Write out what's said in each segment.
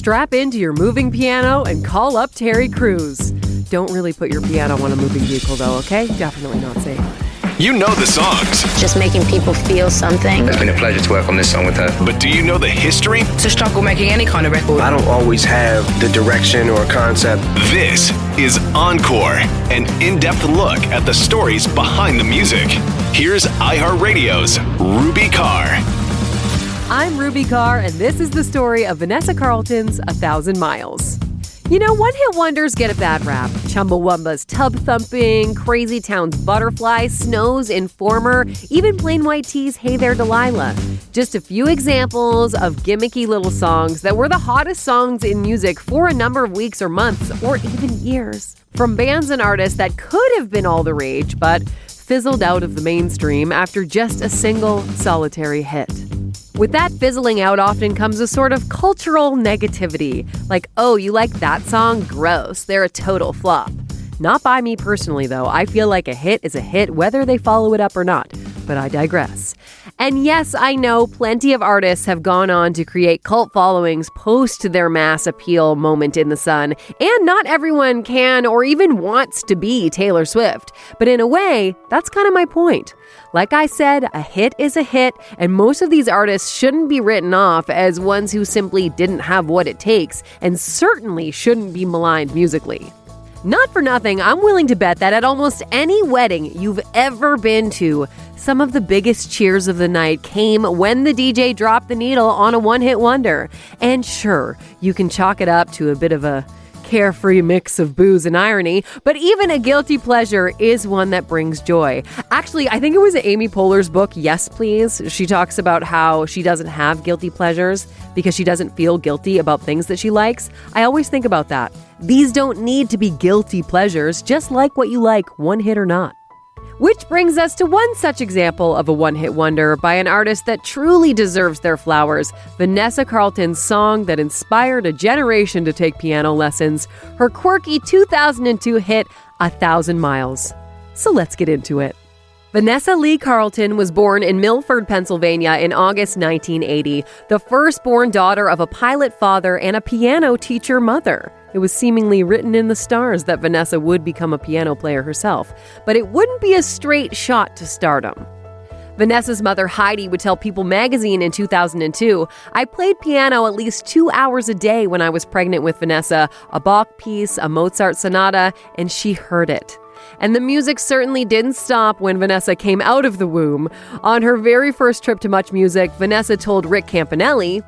strap into your moving piano and call up Terry Crews. Don't really put your piano on a moving vehicle though, okay? Definitely not safe. You know the songs. Just making people feel something. It's been a pleasure to work on this song with her. But do you know the history? It's a struggle making any kind of record. I don't always have the direction or concept. This is Encore, an in-depth look at the stories behind the music. Here's iHeartRadio's Ruby Carr. I'm Ruby Carr, and this is the story of Vanessa Carlton's 1,000 Miles. You know, one-hit wonders get a bad rap. Chumbawumba's Tubthumping, Crazy Town's Butterfly, Snow's Informer, even Plain White T's Hey There Delilah. Just a few examples of gimmicky little songs that were the hottest songs in music for a number of weeks or months or even years. From bands and artists that could have been all the rage, but fizzled out of the mainstream after just a single solitary hit. With that fizzling out often comes a sort of cultural negativity. Like, oh, you like that song? Gross. They're a total flop. Not by me personally, though. I feel like a hit is a hit whether they follow it up or not. But I digress. And yes, I know plenty of artists have gone on to create cult followings post their mass appeal moment in the sun. And not everyone can or even wants to be Taylor Swift. But in a way, that's kind of my point. Like I said, a hit is a hit, and most of these artists shouldn't be written off as ones who simply didn't have what it takes, and certainly shouldn't be maligned musically. Not for nothing, I'm willing to bet that at almost any wedding you've ever been to, some of the biggest cheers of the night came when the DJ dropped the needle on a one-hit wonder. And sure, you can chalk it up to a bit of a carefree mix of booze and irony, but even a guilty pleasure is one that brings joy. Actually, I think it was Amy Poehler's book, Yes Please. She talks about how she doesn't have guilty pleasures because she doesn't feel guilty about things that she likes. I always think about that. These don't need to be guilty pleasures, just like what you like, one hit or not. Which brings us to one such example of a one-hit wonder by an artist that truly deserves their flowers, Vanessa Carlton's song that inspired a generation to take piano lessons, her quirky 2002 hit, 1,000 Miles. So let's get into it. Vanessa Lee Carlton was born in Milford, Pennsylvania in August 1980, the firstborn daughter of a pilot father and a piano teacher mother. It was seemingly written in the stars that Vanessa would become a piano player herself, but it wouldn't be a straight shot to stardom. Vanessa's mother, Heidi, would tell People magazine in 2002, "I played piano at least 2 hours a day when I was pregnant with Vanessa, a Bach piece, a Mozart sonata, and she heard it." And the music certainly didn't stop when Vanessa came out of the womb. On her very first trip to Much Music, Vanessa told Rick Campanelli,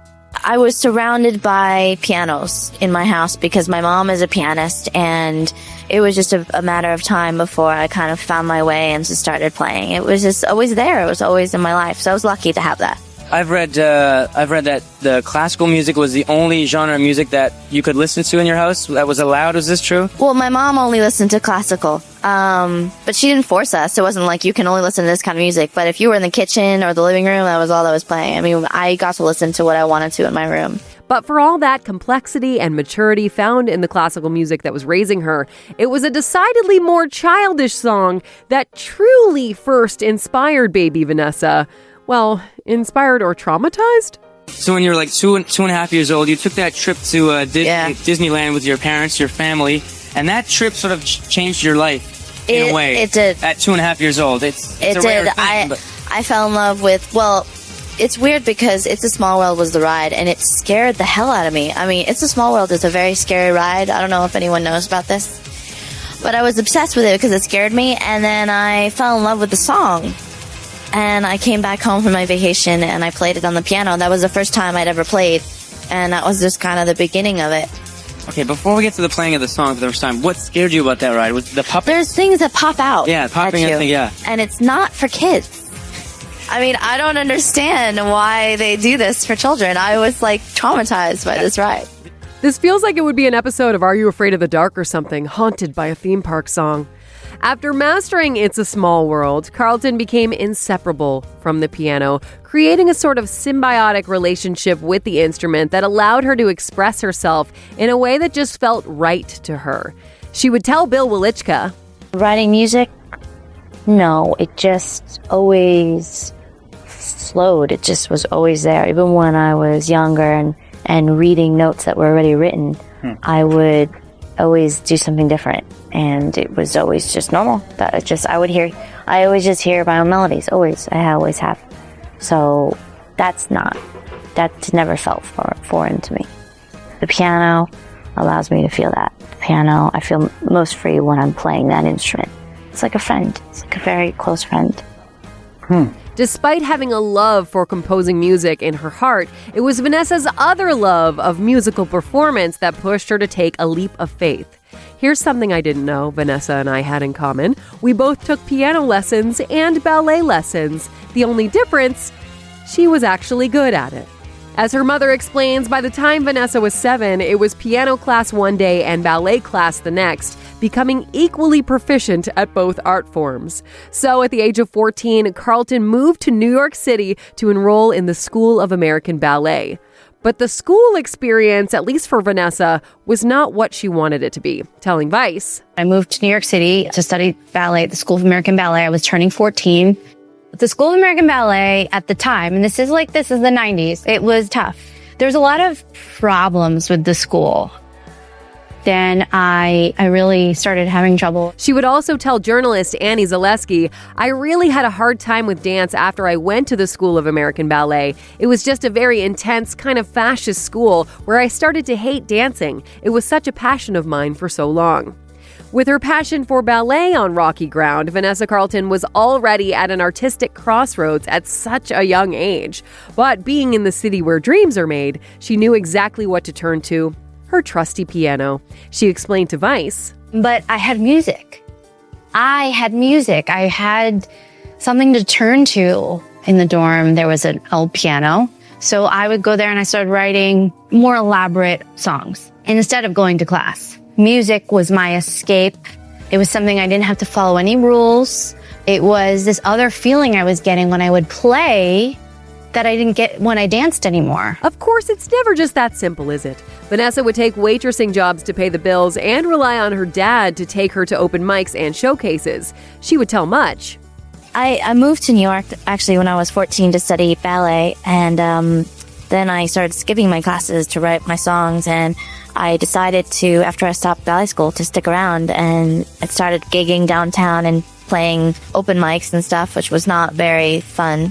I was surrounded by pianos in my house because my mom is a pianist, and it was just a matter of time before I kind of found my way and just started playing. It was just always there. It was always in my life. So I was lucky to have that. I've read that the classical music was the only genre of music that you could listen to in your house that was allowed. Is this true? Well, my mom only listened to classical, but she didn't force us. It wasn't like you can only listen to this kind of music. But if you were in the kitchen or the living room, that was all that was playing. I mean, I got to listen to what I wanted to in my room. But for all that complexity and maturity found in the classical music that was raising her, it was a decidedly more childish song that truly first inspired baby Vanessa. Well, inspired or traumatized? So when you were like two and a half years old, you took that trip to Disneyland with your parents, your family, and that trip sort of changed your life in a way. It did. At 2.5 years old. It's a rare thing, I fell in love with, well, it's weird because It's a Small World was the ride, and it scared the hell out of me. I mean, It's a Small World is a very scary ride. I don't know if anyone knows about this. But I was obsessed with it because it scared me, and then I fell in love with the song. And I came back home from my vacation, and I played it on the piano. That was the first time I'd ever played, and that was just kind of the beginning of it. Okay, before we get to the playing of the song for the first time, what scared you about that ride? Was the puppet? There's things that pop out. Yeah, popping at you, everything, yeah. And it's not for kids. I mean, I don't understand why they do this for children. I was like traumatized by this ride. This feels like it would be an episode of Are You Afraid of the Dark or something, haunted by a theme park song. After mastering It's a Small World, Carlton became inseparable from the piano, creating a sort of symbiotic relationship with the instrument that allowed her to express herself in a way that just felt right to her. She would tell Bill Welichka, "Writing music? No, it just always flowed. It just was always there, even when I was younger and and reading notes that were already written, I would always do something different. And it was always just normal. I always just hear my own melodies. I always have. So that's never felt foreign to me. The piano allows me to feel that. The piano, I feel most free when I'm playing that instrument. It's like a friend. It's like a very close friend. Despite having a love for composing music in her heart, it was Vanessa's other love of musical performance that pushed her to take a leap of faith. Here's something I didn't know Vanessa and I had in common. We both took piano lessons and ballet lessons. The only difference, she was actually good at it. As her mother explains, by the time Vanessa was 7, it was piano class one day and ballet class the next, becoming equally proficient at both art forms. So at the age of 14, Carlton moved to New York City to enroll in the School of American Ballet. But the school experience, at least for Vanessa, was not what she wanted it to be, telling Vice. I moved to New York City to study ballet at the School of American Ballet. I was turning 14. The School of American Ballet at the time, and this is the 90s, it was tough. There's a lot of problems with the school. Then I really started having trouble. She would also tell journalist Annie Zaleski, I really had a hard time with dance after I went to the School of American Ballet. It was just a very intense, kind of fascist school where I started to hate dancing. It was such a passion of mine for so long. With her passion for ballet on rocky ground, Vanessa Carlton was already at an artistic crossroads at such a young age. But being in the city where dreams are made, she knew exactly what to turn to. Her trusty piano. She explained to Vice. But I had music. I had something to turn to in the dorm. There was an old piano. So I would go there and I started writing more elaborate songs instead of going to class. Music was my escape. It was something I didn't have to follow any rules. It was this other feeling I was getting when I would play that I didn't get when I danced anymore. Of course, it's never just that simple, is it? Vanessa would take waitressing jobs to pay the bills and rely on her dad to take her to open mics and showcases. She would tell Much. I moved to New York actually when I was 14 to study ballet, and then I started skipping my classes to write my songs, and I decided to, after I stopped ballet school, to stick around, and I started gigging downtown and playing open mics and stuff, which was not very fun.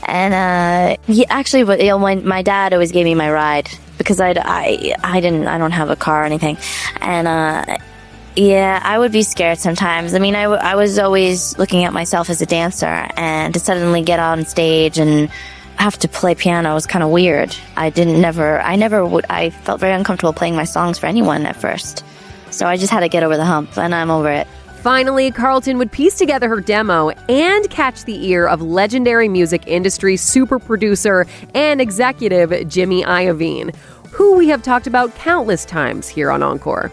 And when my dad always gave me my ride because I don't have a car or anything, and I would be scared sometimes. I mean, I was always looking at myself as a dancer, and to suddenly get on stage and have to play piano was kind of weird. I felt very uncomfortable playing my songs for anyone at first, so I just had to get over the hump, and I'm over it. Finally, Carlton would piece together her demo and catch the ear of legendary music industry super producer and executive Jimmy Iovine, who we have talked about countless times here on Encore.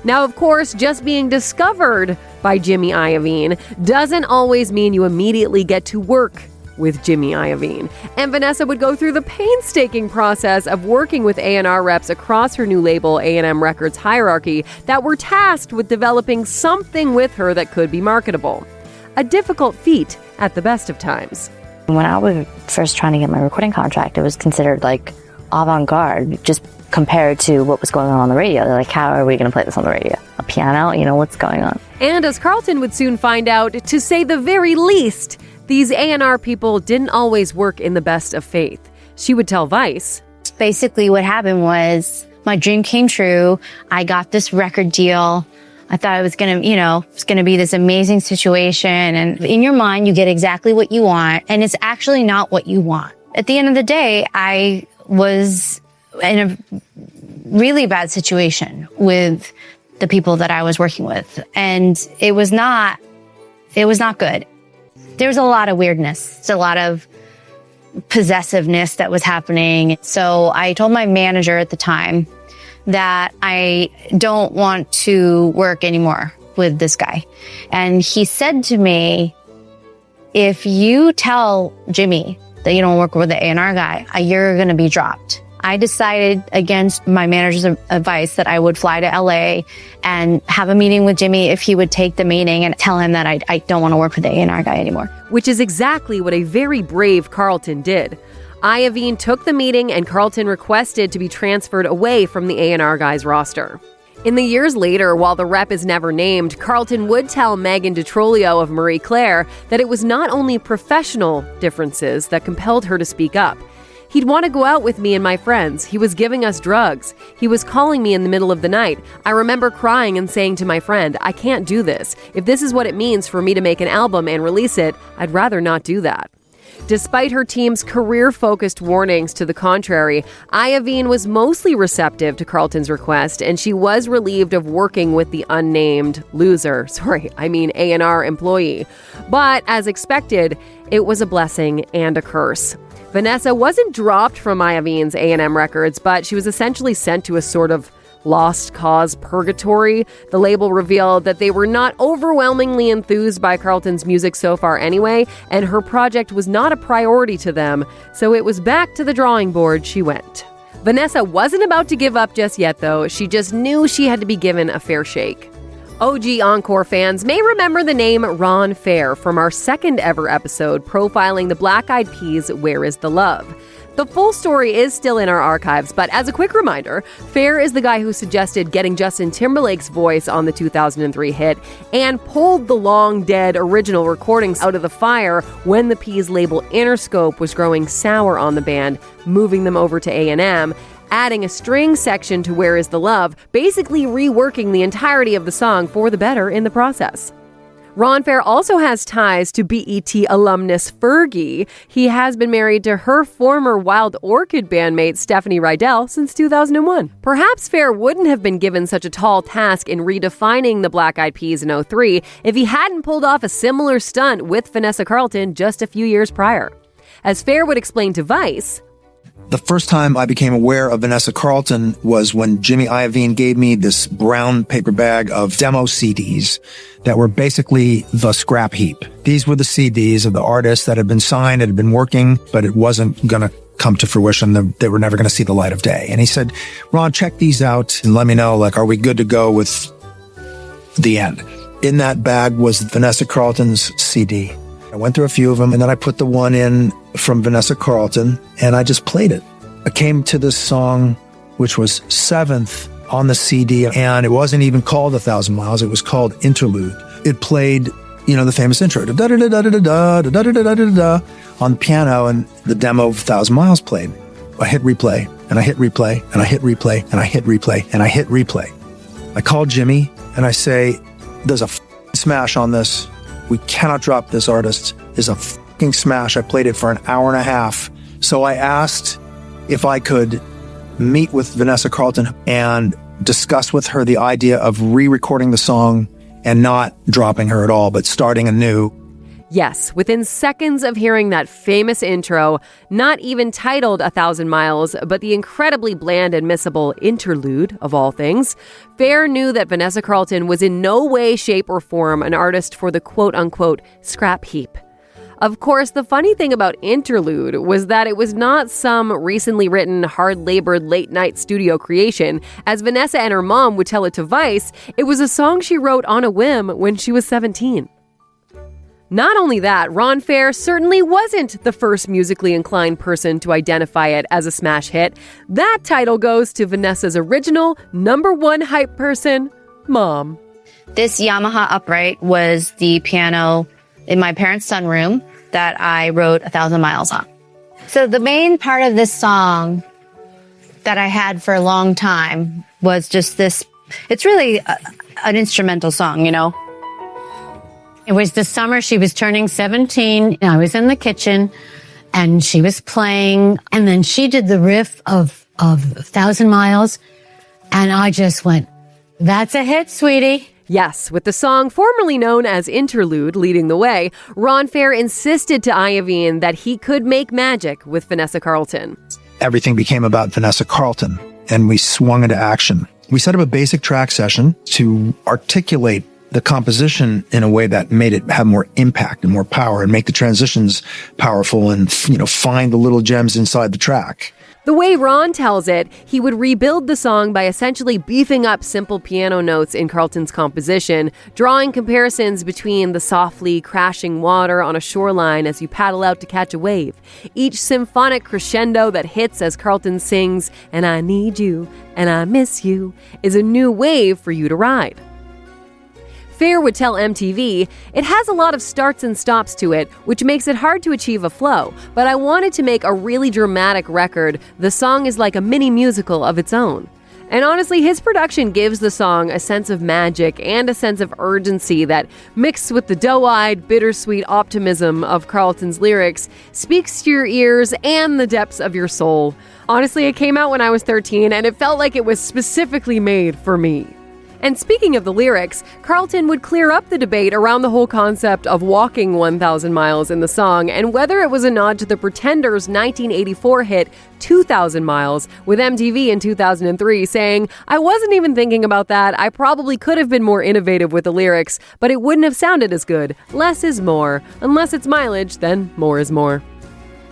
Now, of course, just being discovered by Jimmy Iovine doesn't always mean you immediately get to work with Jimmy Iovine. And Vanessa would go through the painstaking process of working with A&R reps across her new label A&M Records hierarchy that were tasked with developing something with her that could be marketable. A difficult feat at the best of times. When I was first trying to get my recording contract, it was considered like avant-garde, just compared to what was going on the radio. They're like, how are we going to play this on the radio? A piano? What's going on? And as Carlton would soon find out, to say the very least, these A&R people didn't always work in the best of faith. She would tell Vice. Basically what happened was my dream came true. I got this record deal. I thought it was going to be this amazing situation. And in your mind, you get exactly what you want. And it's actually not what you want. At the end of the day, I was in a really bad situation with the people that I was working with. And it was not good. There was a lot of weirdness, a lot of possessiveness that was happening. So I told my manager at the time that I don't want to work anymore with this guy. And he said to me, if you tell Jimmy that you don't work with the A&R guy, you're going to be dropped. I decided against my manager's advice that I would fly to LA and have a meeting with Jimmy if he would take the meeting and tell him that I don't want to work with the A&R guy anymore. Which is exactly what a very brave Carlton did. Iovine took the meeting and Carlton requested to be transferred away from the A&R guys roster. In the years later, while the rep is never named, Carlton would tell Megan DiTrolio of Marie Claire that it was not only professional differences that compelled her to speak up. He'd want to go out with me and my friends. He was giving us drugs. He was calling me in the middle of the night. I remember crying and saying to my friend, I can't do this. If this is what it means for me to make an album and release it, I'd rather not do that. Despite her team's career-focused warnings to the contrary, Iovine was mostly receptive to Carlton's request, and she was relieved of working with the unnamed A&R employee. But as expected, it was a blessing and a curse. Vanessa wasn't dropped from Iovine's A&M Records, but she was essentially sent to a sort of lost cause purgatory. The label revealed that they were not overwhelmingly enthused by Carlton's music so far anyway, and her project was not a priority to them, so it was back to the drawing board she went. Vanessa wasn't about to give up just yet, though. She just knew she had to be given a fair shake. OG Encore fans may remember the name Ron Fair from our second ever episode profiling the Black Eyed Peas' Where Is the Love? The full story is still in our archives, but as a quick reminder, Fair is the guy who suggested getting Justin Timberlake's voice on the 2003 hit and pulled the long-dead original recordings out of the fire when the Peas label Interscope was growing sour on the band, moving them over to A&M, adding a string section to Where Is the Love, basically reworking the entirety of the song for the better in the process. Ron Fair also has ties to BET alumnus Fergie. He has been married to her former Wild Orchid bandmate Stephanie Rydell since 2001. Perhaps Fair wouldn't have been given such a tall task in redefining the Black Eyed Peas in 2003 if he hadn't pulled off a similar stunt with Vanessa Carlton just a few years prior. As Fair would explain to Vice, the first time I became aware of Vanessa Carlton was when Jimmy Iovine gave me this brown paper bag of demo CDs that were basically the scrap heap. These were the CDs of the artists that had been signed, had been working, but it wasn't going to come to fruition. They were never going to see the light of day. And he said, Ron, check these out and let me know, are we good to go with the end? In that bag was Vanessa Carlton's CD. I went through a few of them, and then I put the one in from Vanessa Carlton, and I just played it. I came to this song, which was 7th on the CD, and it wasn't even called 1,000 Miles. It was called Interlude. It played, the famous intro, da-da-da-da-da-da-da-da-da-da-da-da, on the piano, and the demo of 1,000 Miles played. I hit replay, and I hit replay, and I hit replay, and I hit replay, and I hit replay. I called Jimmy, and I say, there's a smash on this. We cannot drop this artist. It's a fucking smash. I played it for an hour and a half. So I asked if I could meet with Vanessa Carlton and discuss with her the idea of re-recording the song and not dropping her at all, but starting anew. Yes, within seconds of hearing that famous intro, not even titled 1,000 Miles, but the incredibly bland and missable Interlude, of all things, Fair knew that Vanessa Carlton was in no way, shape, or form an artist for the quote-unquote scrap heap. Of course, the funny thing about Interlude was that it was not some recently written, hard-labored, late-night studio creation. As Vanessa and her mom would tell it to Vice, it was a song she wrote on a whim when she was 17. Not only that, Ron Fair certainly wasn't the first musically inclined person to identify it as a smash hit. That title goes to Vanessa's original #1 hype person, Mom. This Yamaha upright was the piano in my parents' sunroom that I wrote 1,000 Miles on. So the main part of this song that I had for a long time was just this. It's really an instrumental song, It was the summer she was turning 17, and I was in the kitchen, and she was playing, and then she did the riff of 1,000 Miles, and I just went, that's a hit, sweetie. Yes, with the song formerly known as Interlude leading the way, Ron Fair insisted to Iovine that he could make magic with Vanessa Carlton. Everything became about Vanessa Carlton, and we swung into action. We set up a basic track session to articulate the composition in a way that made it have more impact and more power and make the transitions powerful and, find the little gems inside the track. The way Ron tells it, he would rebuild the song by essentially beefing up simple piano notes in Carlton's composition, drawing comparisons between the softly crashing water on a shoreline as you paddle out to catch a wave. Each symphonic crescendo that hits as Carlton sings, "And I need you, and I miss you," is a new wave for you to ride. Fair would tell MTV, "It has a lot of starts and stops to it, which makes it hard to achieve a flow, but I wanted to make a really dramatic record. The song is like a mini musical of its own." And honestly, his production gives the song a sense of magic and a sense of urgency that, mixed with the doe-eyed, bittersweet optimism of Carlton's lyrics, speaks to your ears and the depths of your soul. Honestly, it came out when I was 13, and it felt like it was specifically made for me. And speaking of the lyrics, Carlton would clear up the debate around the whole concept of walking 1,000 miles in the song and whether it was a nod to the Pretenders' 1984 hit 2,000 Miles, with MTV in 2003 saying, "I wasn't even thinking about that. I probably could have been more innovative with the lyrics, but it wouldn't have sounded as good. Less is more. Unless it's mileage, then more is more."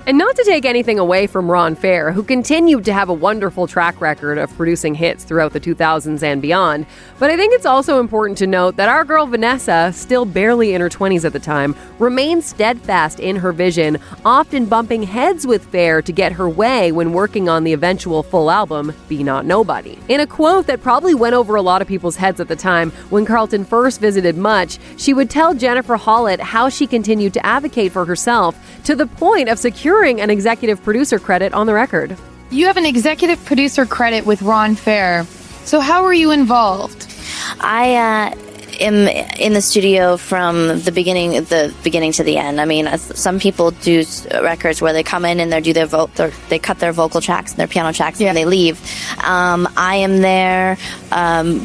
And not to take anything away from Ron Fair, who continued to have a wonderful track record of producing hits throughout the 2000s and beyond, but I think it's also important to note that our girl Vanessa, still barely in her 20s at the time, remained steadfast in her vision, often bumping heads with Fair to get her way when working on the eventual full album, Be Not Nobody. In a quote that probably went over a lot of people's heads at the time, when Carlton first visited Much, she would tell Jennifer Hollett how she continued to advocate for herself to the point of securing an executive producer credit on the record. You have an executive producer credit with Ron Fair. So how were you involved? I am in the studio from the beginning to the end. I mean, some people do records where they come in and they do they cut their vocal tracks and their piano tracks and they leave. I am there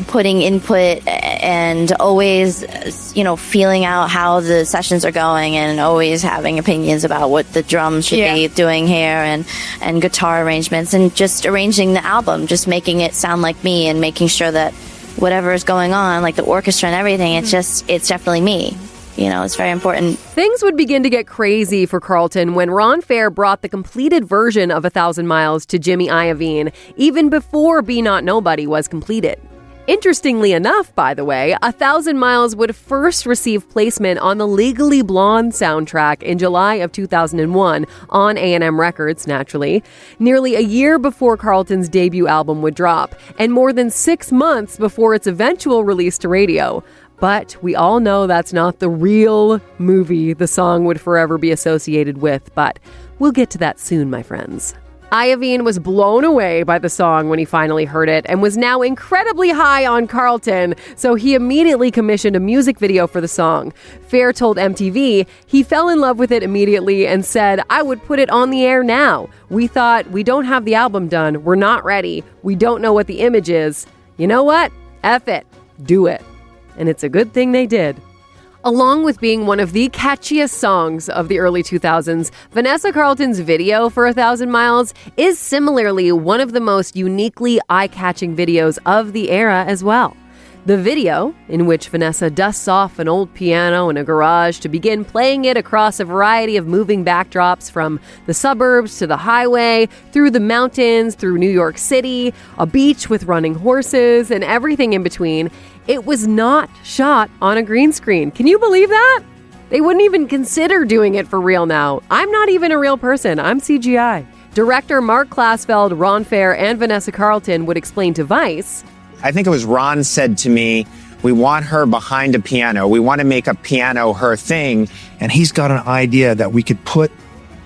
putting input and always, feeling out how the sessions are going and always having opinions about what the drums should be doing here and guitar arrangements and just arranging the album, just making it sound like me and making sure that whatever is going on, like the orchestra and everything, it's definitely me. It's very important. Things would begin to get crazy for Carlton when Ron Fair brought the completed version of 1,000 Miles to Jimmy Iovine, even before Be Not Nobody was completed. Interestingly enough, by the way, 1,000 Miles would first receive placement on the Legally Blonde soundtrack in July of 2001 on A&M Records, naturally, nearly a year before Carlton's debut album would drop, and more than 6 months before its eventual release to radio. But we all know that's not the real movie the song would forever be associated with, but we'll get to that soon, my friends. Iovine was blown away by the song when he finally heard it and was now incredibly high on Carlton, so he immediately commissioned a music video for the song. Fair told MTV he fell in love with it immediately and said, "I would put it on the air now. We thought, we don't have the album done. We're not ready. We don't know what the image is. You know what? F it. Do it." And it's a good thing they did. Along with being one of the catchiest songs of the early 2000s, Vanessa Carlton's video for 1,000 Miles is similarly one of the most uniquely eye-catching videos of the era as well. The video, in which Vanessa dusts off an old piano in a garage to begin playing it across a variety of moving backdrops from the suburbs to the highway, through the mountains, through New York City, a beach with running horses, and everything in between, it was not shot on a green screen. Can you believe that? They wouldn't even consider doing it for real now. I'm not even a real person. I'm CGI. Director Mark Klasfeld, Ron Fair, and Vanessa Carlton would explain to Vice, I think it was Ron said to me, we want her behind a piano. We want to make a piano her thing. And he's got an idea that we could put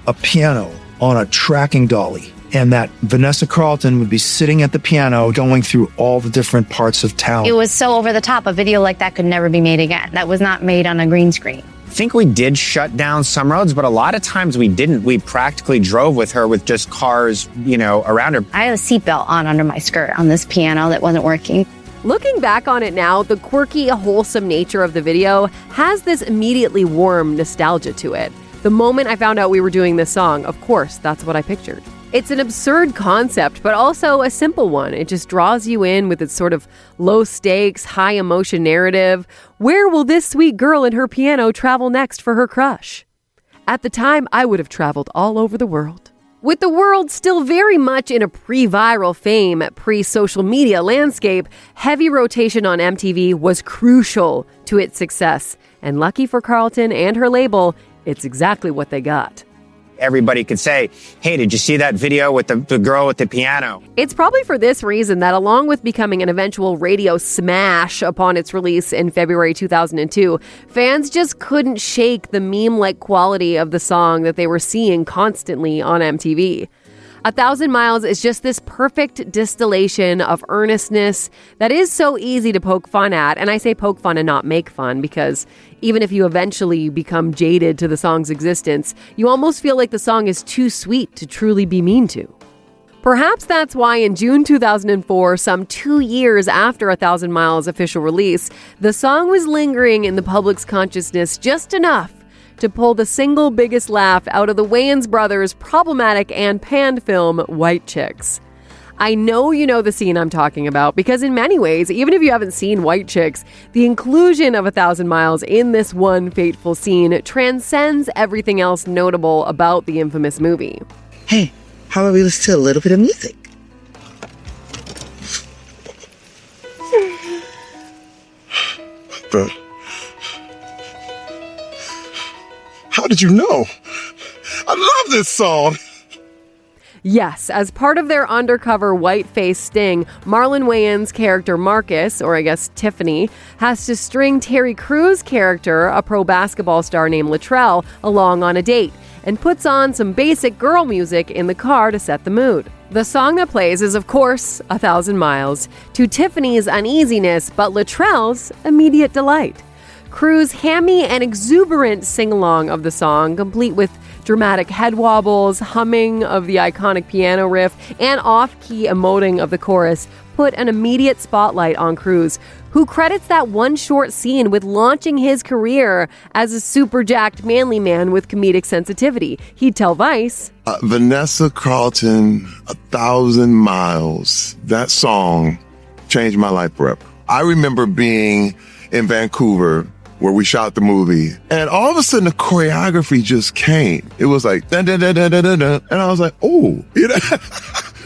a piano on a tracking dolly and that Vanessa Carlton would be sitting at the piano going through all the different parts of town. It was so over the top. A video like that could never be made again. That was not made on a green screen. I think we did shut down some roads, but a lot of times we didn't. We practically drove with her with just cars, around her. I had a seatbelt on under my skirt on this piano that wasn't working. Looking back on it now, the quirky, wholesome nature of the video has this immediately warm nostalgia to it. The moment I found out we were doing this song, of course, that's what I pictured. It's an absurd concept, but also a simple one. It just draws you in with its sort of low-stakes, high-emotion narrative. Where will this sweet girl and her piano travel next for her crush? At the time, I would have traveled all over the world. With the world still very much in a pre-viral fame, pre-social media landscape, heavy rotation on MTV was crucial to its success. And lucky for Carlton and her label, it's exactly what they got. Everybody could say, hey, did you see that video with the girl with the piano? It's probably for this reason that along with becoming an eventual radio smash upon its release in February 2002, fans just couldn't shake the meme-like quality of the song that they were seeing constantly on MTV. 1,000 Miles is just this perfect distillation of earnestness that is so easy to poke fun at. And I say poke fun and not make fun because even if you eventually become jaded to the song's existence, you almost feel like the song is too sweet to truly be mean to. Perhaps that's why in June 2004, some 2 years after 1,000 Miles' official release, the song was lingering in the public's consciousness just enough to pull the single biggest laugh out of the Wayans brothers' problematic and panned film, White Chicks. I know you know the scene I'm talking about because in many ways, even if you haven't seen White Chicks, the inclusion of 1,000 Miles in this one fateful scene transcends everything else notable about the infamous movie. Hey, how about we listen to a little bit of music? But how did you know? I love this song. Yes, as part of their undercover white-face sting, Marlon Wayans' character Marcus, or I guess Tiffany, has to string Terry Crews' character, a pro basketball star named Latrell, along on a date, and puts on some basic girl music in the car to set the mood. The song that plays is, of course, 1,000 Miles, to Tiffany's uneasiness, but Latrell's immediate delight. Crews' hammy and exuberant sing-along of the song, complete with dramatic head wobbles, humming of the iconic piano riff, and off-key emoting of the chorus, put an immediate spotlight on Crews, who credits that one short scene with launching his career as a super jacked manly man with comedic sensitivity. He'd tell Vice, Vanessa Carlton, 1,000 Miles. That song changed my life forever. I remember being in Vancouver where we shot the movie, and all of a sudden the choreography just came. It was like, dun, dun, dun, dun, dun, dun, dun. And I was like, oh, you know,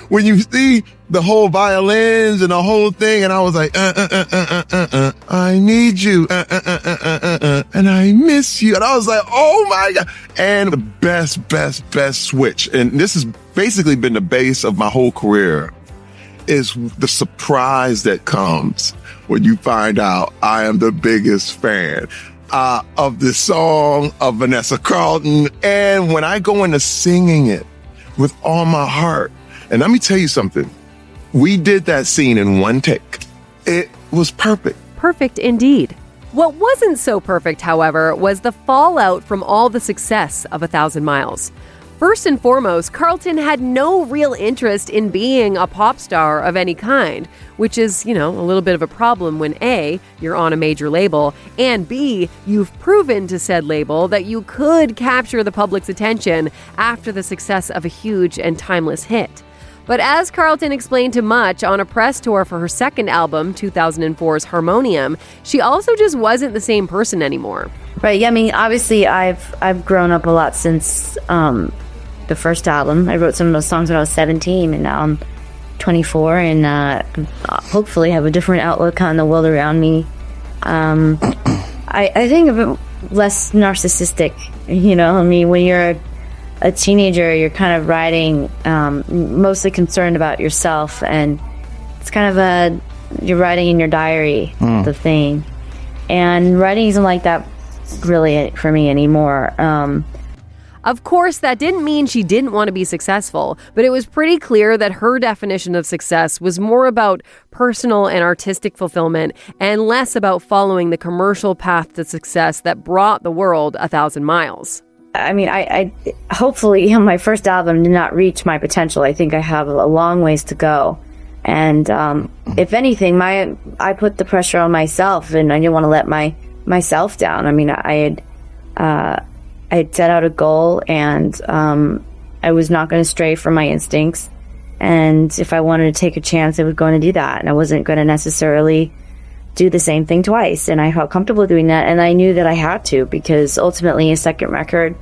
when you see the whole violins and the whole thing, and I was like, I need you, and I miss you. And I was like, oh my God. And the best switch, and this has basically been the base of my whole career, is the surprise that comes when you find out I am the biggest fan of this song, of Vanessa Carlton. And when I go into singing it with all my heart, and let me tell you something, we did that scene in one take. It was perfect. Perfect indeed. What wasn't so perfect, however, was the fallout from all the success of 1,000 Miles. First and foremost, Carlton had no real interest in being a pop star of any kind, which is, a little bit of a problem when A, you're on a major label, and B, you've proven to said label that you could capture the public's attention after the success of a huge and timeless hit. But as Carlton explained to Much on a press tour for her second album, 2004's Harmonium, she also just wasn't the same person anymore. Right, yeah, I mean, obviously I've grown up a lot since the first album. I wrote some of those songs when I was 17, and now I'm 24, and hopefully have a different outlook on the world around me. I think of it less narcissistic, I mean, when you're a teenager, you're kind of writing mostly concerned about yourself, and it's kind of you're writing in your diary, the thing. And writing isn't like that really for me anymore. Of course, that didn't mean she didn't want to be successful, but it was pretty clear that her definition of success was more about personal and artistic fulfillment and less about following the commercial path to success that brought the world 1,000 miles. I mean, I hopefully my first album did not reach my potential. I think I have a long ways to go. And if anything, I put the pressure on myself, and I didn't want to let myself down. I mean, I had set out a goal, and I was not going to stray from my instincts. And if I wanted to take a chance, I was going to do that. And I wasn't going to necessarily do the same thing twice. And I felt comfortable doing that. And I knew that I had to, because ultimately a second record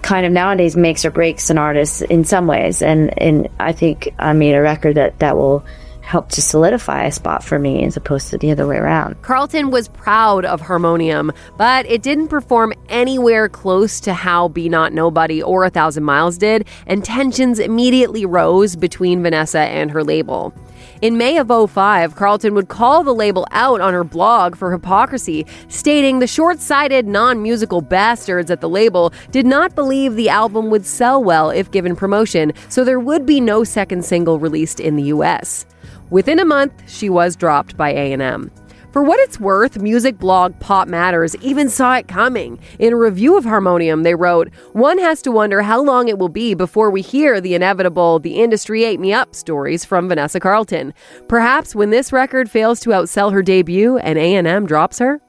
kind of nowadays makes or breaks an artist in some ways. And I think I made a record that will help to solidify a spot for me as opposed to the other way around. Carlton was proud of Harmonium, but it didn't perform anywhere close to how Be Not Nobody or 1,000 Miles did, and tensions immediately rose between Vanessa and her label. In May of 2005, Carlton would call the label out on her blog for hypocrisy, stating the short-sighted, non-musical bastards at the label did not believe the album would sell well if given promotion, so there would be no second single released in the US. Within a month, she was dropped by A&M. For what it's worth, music blog Pop Matters even saw it coming. In a review of Harmonium, they wrote, "One has to wonder how long it will be before we hear the inevitable 'the industry ate me up' stories from Vanessa Carlton. Perhaps when this record fails to outsell her debut and A&M drops her?"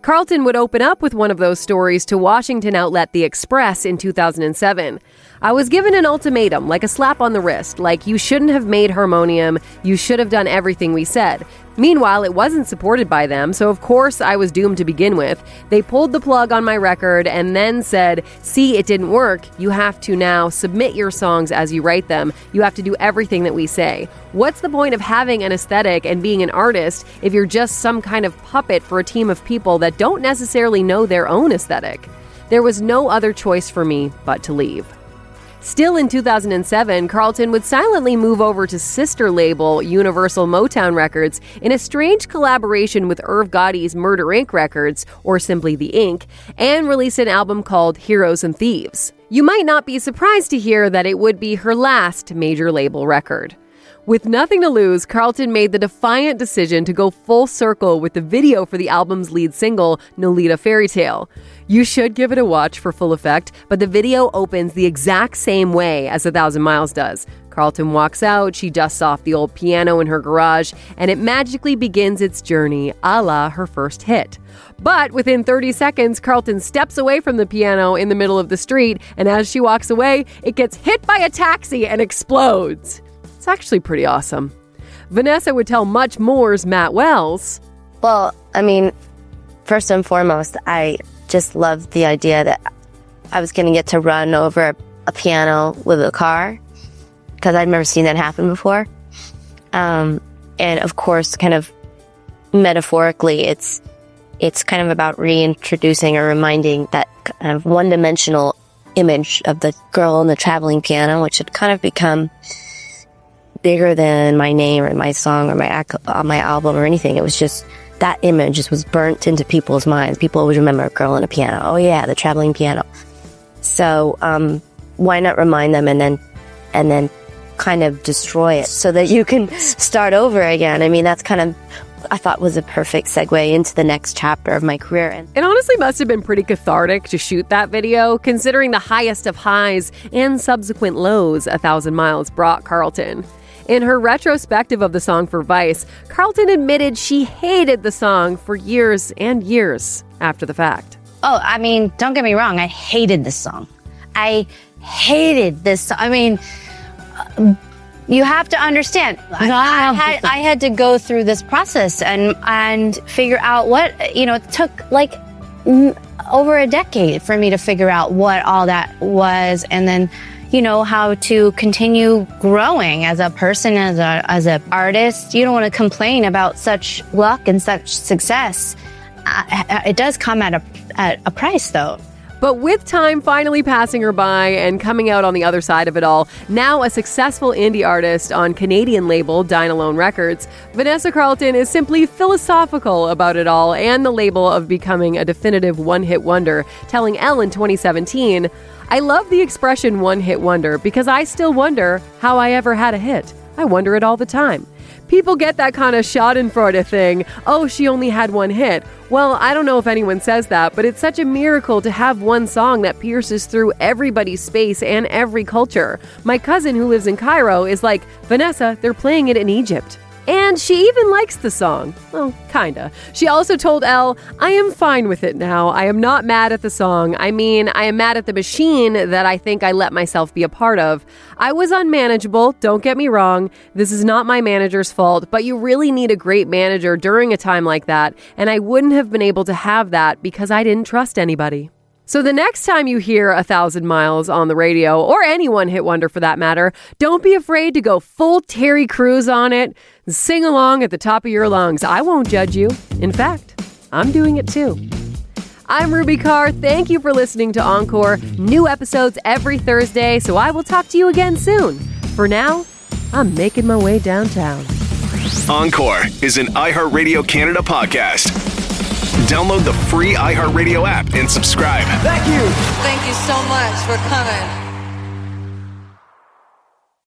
Carlton would open up with one of those stories to Washington outlet The Express in 2007. "I was given an ultimatum, like a slap on the wrist, like you shouldn't have made Harmonium, you should have done everything we said. Meanwhile, it wasn't supported by them, so of course I was doomed to begin with. They pulled the plug on my record and then said, 'See, it didn't work. You have to now submit your songs as you write them. You have to do everything that we say. What's the point of having an aesthetic and being an artist if you're just some kind of puppet for a team of people that don't necessarily know their own aesthetic?' There was no other choice for me but to leave." Still in 2007, Carlton would silently move over to sister label Universal Motown Records in a strange collaboration with Irv Gotti's Murder Inc. Records, or simply The Inc., and release an album called Heroes and Thieves. You might not be surprised to hear that it would be her last major label record. With nothing to lose, Carlton made the defiant decision to go full circle with the video for the album's lead single, Nolita Fairy Tale. You should give it a watch for full effect, but the video opens the exact same way as 1,000 Miles does. Carlton walks out, she dusts off the old piano in her garage, and it magically begins its journey, a la her first hit. But within 30 seconds, Carlton steps away from the piano in the middle of the street, and as she walks away, it gets hit by a taxi and explodes. It's actually pretty awesome. Vanessa would tell Much More's Matt Wells, "Well, I mean, first and foremost, I just loved the idea that I was going to get to run over a piano with a car, because I'd never seen that happen before. And of course, kind of metaphorically, it's kind of about reintroducing or reminding that kind of one-dimensional image of the girl on the traveling piano, which had kind of become bigger than my name or my song or my album or anything. It was just that image just was burnt into people's minds. People always remember a girl on a piano. Oh yeah, the traveling piano. So why not remind them and then kind of destroy it so that you can start over again? I mean, that's kind of, I thought, was a perfect segue into the next chapter of my career. And it honestly must have been pretty cathartic to shoot that video, considering the highest of highs and subsequent lows 1,000 Miles brought Carlton. In her retrospective of the song for Vice, Carlton admitted she hated the song for years and years after the fact. Oh, I mean, don't get me wrong. I hated this song. I hated this song. I mean, you have to understand. I had to go through this process and figure out what, it took like over a decade for me to figure out what all that was, and then how to continue growing as a person, as an artist. You don't want to complain about such luck and such success. It does come at a price, though. But with time finally passing her by and coming out on the other side of it all, now a successful indie artist on Canadian label Dine Alone Records, Vanessa Carlton is simply philosophical about it all and the label of becoming a definitive one-hit wonder, telling Elle in 2017, "I love the expression one-hit wonder because I still wonder how I ever had a hit. I wonder it all the time. People get that kind of schadenfreude thing. Oh, she only had one hit. Well, I don't know if anyone says that, but it's such a miracle to have one song that pierces through everybody's space and every culture. My cousin who lives in Cairo is like, Vanessa, they're playing it in Egypt. And she even likes the song. Well, kinda. She also told Elle, I am fine with it now. I am not mad at the song. I mean, I am mad at the machine that I think I let myself be a part of. I was unmanageable, don't get me wrong. This is not my manager's fault, but you really need a great manager during a time like that, and I wouldn't have been able to have that because I didn't trust anybody. So the next time you hear 1,000 Miles on the radio, or any one-hit wonder for that matter, don't be afraid to go full Terry Crews on it and sing along at the top of your lungs. I won't judge you. In fact, I'm doing it too. I'm Ruby Carr. Thank you for listening to Encore. New episodes every Thursday, so I will talk to you again soon. For now, I'm making my way downtown. Encore is an iHeartRadio Canada podcast. Download the free iHeartRadio app and subscribe. Thank you. Thank you so much for coming.